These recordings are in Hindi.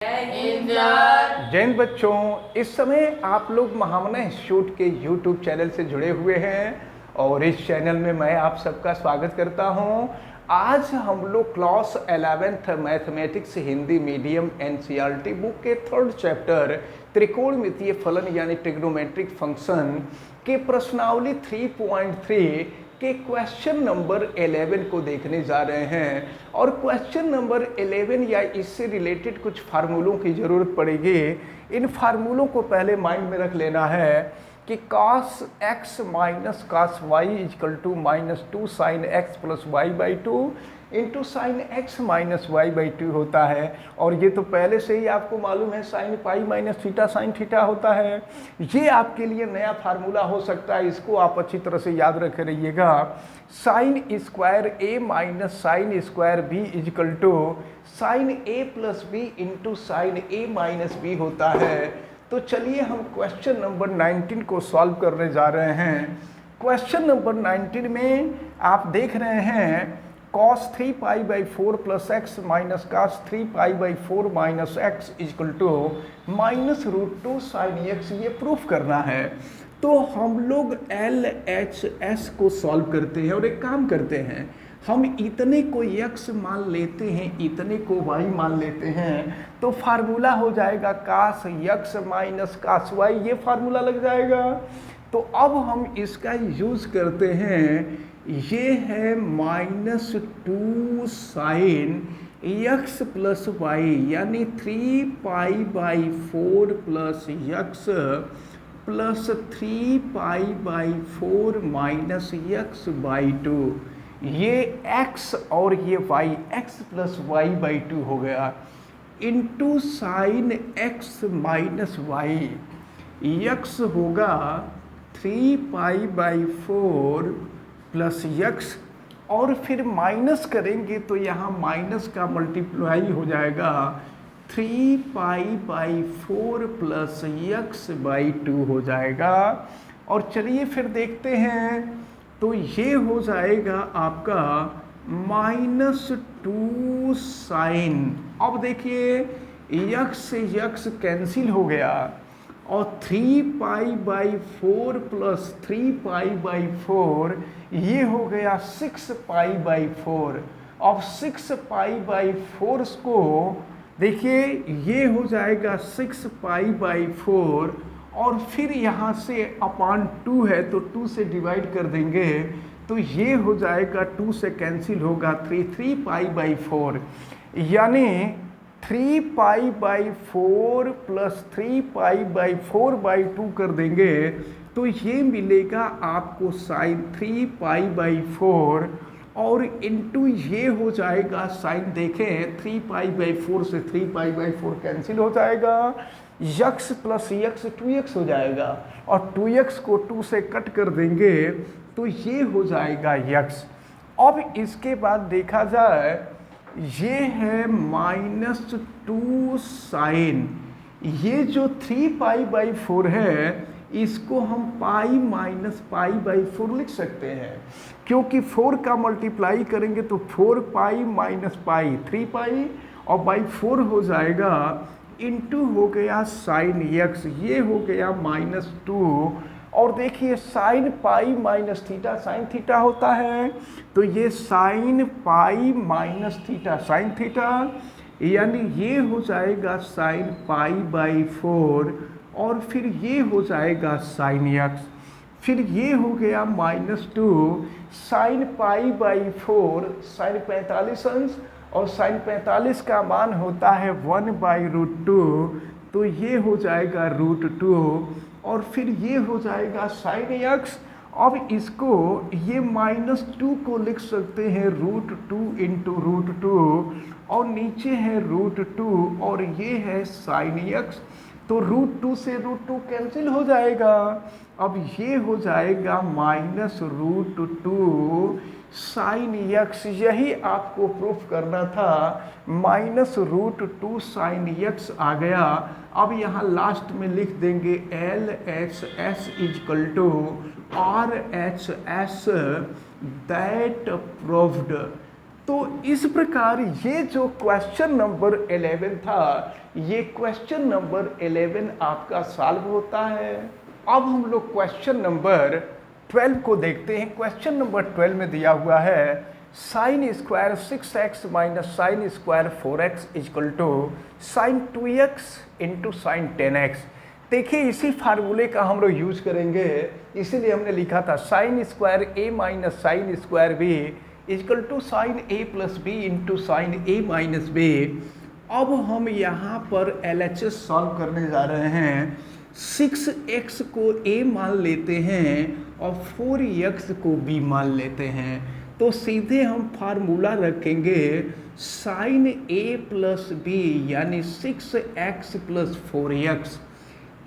जय हिंद बच्चों, इस समय आप लोग महामना इंस्टीट्यूट के YouTube चैनल से जुड़े हुए हैं और इस चैनल में मैं आप सबका स्वागत करता हूं। आज हम लोग class 11th mathematics Hindi medium NCERT book के 3rd चैप्टर त्रिकोणमितीय फलन यानी ट्रिग्नोमेट्रिक फंक्शन के प्रश्नावली 3.3 के क्वेश्चन नंबर 11 को देखने जा रहे हैं। और क्वेश्चन नंबर 11 या इससे रिलेटेड कुछ फार्मूलों की ज़रूरत पड़ेगी। इन फार्मूलों को पहले माइंड में रख लेना है कि cos x minus cos y equal to -2 sin x plus y by two into sine x minus y by two होता है। और ये तो पहले से ही आपको मालूम है sine pi minus theta sine theta होता है। ये आपके लिए नया फार्मूला हो सकता है, इसको आप अच्छी तरह से याद रखे रहिएगा। Sine square a minus sine square b equal to sine a plus b into sine a minus b होता है। तो चलिए हम क्वेश्चन नंबर 19 को सॉल्व करने जा रहे हैं। क्वेश्चन नंबर 19 में आप देख रहे हैं cos 3 pi by 4 plus x minus cos 3 pi by 4 minus x equal to -√2 sine x, ये प्रूफ करना है। तो हम लोग LHS को सॉल्व करते हैं और एक काम करते हैं, हम इतने को x मान लेते हैं, इतने को y मान लेते हैं, तो फार्मूला हो जाएगा cos x minus cos y, ये फार्मूला लग जाएगा। तो अब हम इसका यूज़ करते हैं, ये है -2 साइन x प्लस वाई यानी 3 pi by 4 plus x plus 3 pi by 4 minus x by 2। ये x और ये y, x plus y by 2 हो गया, into sine x minus y, x होगा 3 पाई बाई 4 प्लस x, और फिर माइनस करेंगे तो यहाँ माइनस का मल्टीप्लाई हो जाएगा, 3 pi by 4 plus x by 2 हो जाएगा। और चलिए फिर देखते हैं, तो ये हो जाएगा आपका -2 साइन। अब देखिए x से x कैंसिल हो गया और 3 pi by 4 plus 3 pi by 4 ये हो गया 6 पाई बाई 4। अब 6 पाई बाई 4 को देखिए ये हो जाएगा 6 पाई बाई 4, और फिर यहाँ से अपान 2 है तो 2 से डिवाइड कर देंगे तो ये हो जाएगा 2 से कैंसिल होगा 3 पाई बाई 4, यानी 3 pi by 4 plus 3 pi by 4 by 2 कर देंगे तो ये मिलेगा आपको साइन 3 पाई बाई 4, और इंटू ये हो जाएगा साइन, देखें 3 पाई बाई 4 से 3 पाई बाई 4 कैंसिल हो जाएगा, x प्लस x 2x हो जाएगा, और 2x को 2 से कट कर देंगे तो ये हो जाएगा x। अब इसके बाद देखा जाए, ये है -2 साइन, ये जो 3 पाई बाई 4 है इसको हम पाई माइनस पाई बाई 4 लिख सकते हैं, क्योंकि 4 का मल्टीप्लाई करेंगे तो 4 पाई माइनस पाई 3 पाई और बाई 4 हो जाएगा, इंटू हो गया साइन x, ये हो गया -2। और देखिए sine pi minus theta sine theta होता है, तो ये sine pi minus theta sine theta, यानी ये हो जाएगा साइन पाई बाई 4, और फिर ये हो जाएगा साइन x, फिर ये हो गया -2 साइन पाई बाई 4 साइन 45 अंश, और साइन 45 का मान होता है 1/√2, तो ये हो जाएगा √2, और फिर ये हो जाएगा साइन x। अब इसको ये -2 को लिख सकते हैं √2 इंटू √2, और नीचे है √2 और ये है साइन x, तो √2 से √2 कैंसिल हो जाएगा। अब ये हो जाएगा -√2 साइन x, यही आपको प्रूफ करना था, -√2 साइन x आ गया। अब यहाँ लास्ट में लिख देंगे LHS equal to RHS that proved. तो इस प्रकार ये जो क्वेश्चन नंबर 11 था ये क्वेश्चन नंबर 11 आपका सॉल्व होता है। अब हम लोग क्वेश्चन नंबर 12 को देखते हैं। क्वेश्चन नंबर 12 में दिया हुआ है sine square 6x minus sine square 4x equal to sine 2x into sine 10x। देखिए इसी फार्मूले का हम लोग यूज करेंगे, इसीलिए हमने लिखा था sine square a minus sine square b equal to sine a plus b into sine a minus b। अब हम यहाँ पर LHS सॉल्व करने जा रहे हैं। 6x को a मान लेते हैं और 4x को b मान लेते हैं, तो सीधे हम फार्मूला रखेंगे साइन a प्लस बी यानी 6x plus 4x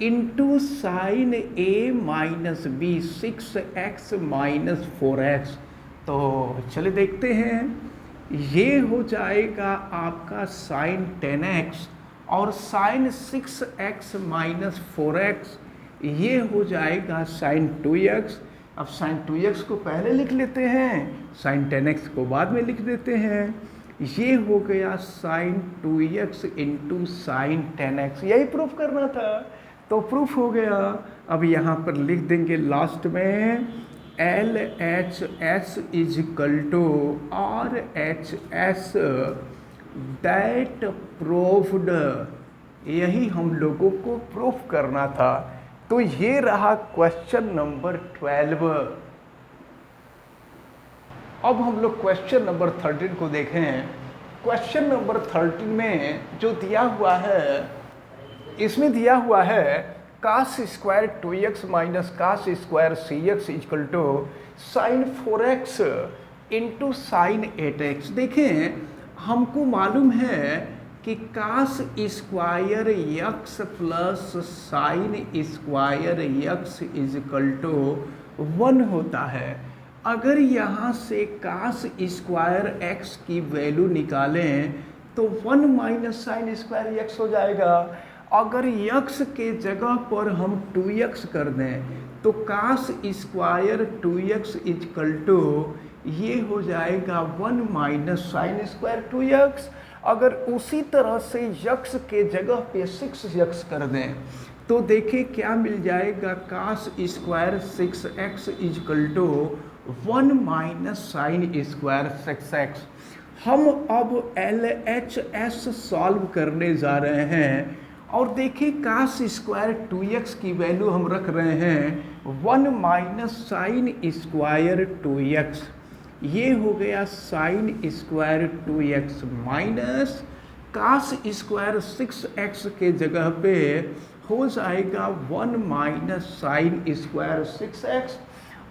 into sine a minus b 6x minus 4x। तो चलिए देखते हैं, ये हो जाएगा आपका साइन 10x और साइन 6x माइनस 4x ये हो जाएगा साइन 2x। अब साइन 2x को पहले लिख लेते हैं, साइन 10x को बाद में लिख देते हैं। ये हो गया sign 2x into sine 10x, यही प्रूफ करना था, तो प्रूफ हो गया। अब यहाँ पर लिख देंगे लास्ट में LHS is equal to RHS that proved, यही हम लोगों को प्रूफ करना था। तो ये रहा क्वेश्चन नंबर 12। अब हम लोग क्वेश्चन नंबर 13 को देखें। क्वेश्चन नंबर 13 में जो दिया हुआ है, इसमें दिया हुआ है cos square 2x minus cos square cx equal to sine 4x into sine 8x। देखें हमको मालूम है कि cos square x plus sine square x is equal to 1 होता है। अगर यहाँ से कास स्क्वायर एक्स की वैल्यू निकालें तो 1 माइनस साइन स्क्वायर यक्स हो जाएगा। अगर यक्स के जगह पर हम 2x कर दें तो कास स्क्वायर 2x इक्वल टू ये हो जाएगा 1 माइनस साइन स्क्वायर 2x। अगर उसी तरह से यक्स के जगह पे 6x कर दें तो देखिए क्या मिल जाएगा, cos square 6x equal to 1 minus sine square 6x। हम अब LHS सॉल्व करने जा रहे हैं और देखिए कास स्क्वायर 2x की वैल्यू हम रख रहे हैं 1 माइनस साइन स्क्वायर 2x, ये हो गया sine square 2x minus cos square 6x के जगह पे हो जाएगा 1 माइनस साइन स्क्वायर 6x।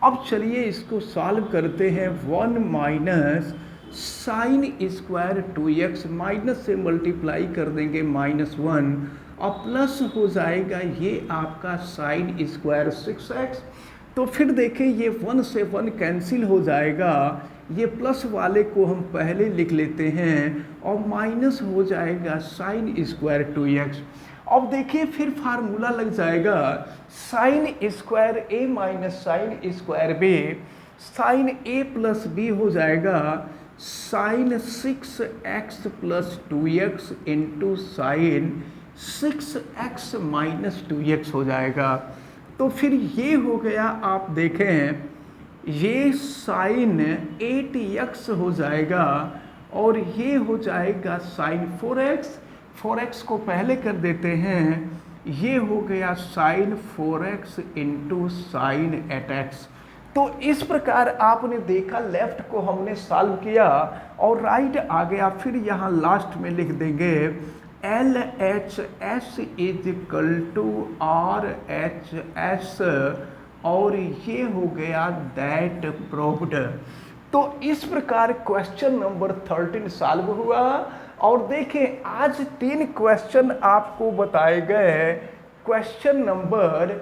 अब चलिए इसको सॉल्व करते हैं। 1 minus sine square 2x minus से मल्टीप्लाई कर देंगे -1 और प्लस हो जाएगा ये आपका साइन स्क्वायर 6x। तो फिर देखिए ये 1 से 1 कैंसिल हो जाएगा, ये प्लस वाले को हम पहले लिख लेते हैं और माइनस हो जाएगा साइन स्क्वायर 2x। अब देखिए फिर फार्मूला लग जाएगा sine square a minus sine square b, sine a plus b हो जाएगा sine 6x plus 2x into sine 6x minus 2x हो जाएगा। तो फिर ये हो गया, आप देखें ये साइन 8x हो जाएगा और ये हो जाएगा साइन 4x को पहले कर देते हैं, ये हो गया sign 4x into sine 8x। तो इस प्रकार आपने देखा, लेफ्ट को हमने सॉल्व किया और राइट आ गया। फिर यहाँ लास्ट में लिख देंगे LHS is equal to RHS और ये हो गया दैट प्रूव्ड। तो इस प्रकार क्वेश्चन नंबर 13 सॉल्व हुआ। और देखें आज 3 क्वेश्चन आपको बताए गए, क्वेश्चन नंबर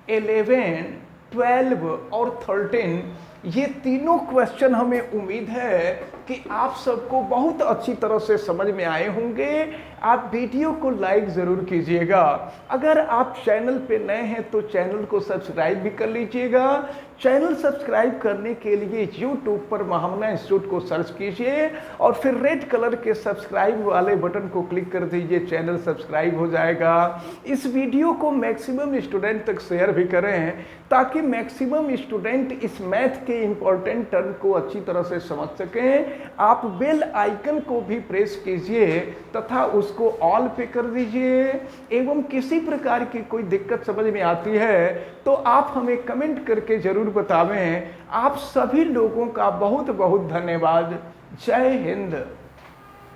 11, 12 और 13। ये तीनों क्वेश्चन हमें उम्मीद है कि आप सबको बहुत अच्छी तरह से समझ में आए होंगे। आप वीडियो को लाइक ज़रूर कीजिएगा। अगर आप चैनल पे नए हैं तो चैनल को सब्सक्राइब भी कर लीजिएगा। चैनल सब्सक्राइब करने के लिए YouTube पर महामना इंस्टीट्यूट को सर्च कीजिए और फिर रेड कलर के सब्सक्राइब वाले बटन को क्लिक कर दीजिए, चैनल सब्सक्राइब हो जाएगा। इस वीडियो को मैक्सिमम स्टूडेंट तक शेयर भी करें ताकि मैक्सिमम स्टूडेंट इस मैथ के इंपॉर्टेंट टर्म को अच्छी तरह से समझ सकें। आप बेल आइकन को भी प्रेस कीजिए तथा उसको ऑल पे कर दीजिए। एवं किसी प्रकार की कोई दिक्कत समझ में आती है तो आप हमें कमेंट करके जरूर बतावें। आप सभी लोगों का बहुत बहुत धन्यवाद। जय हिंद।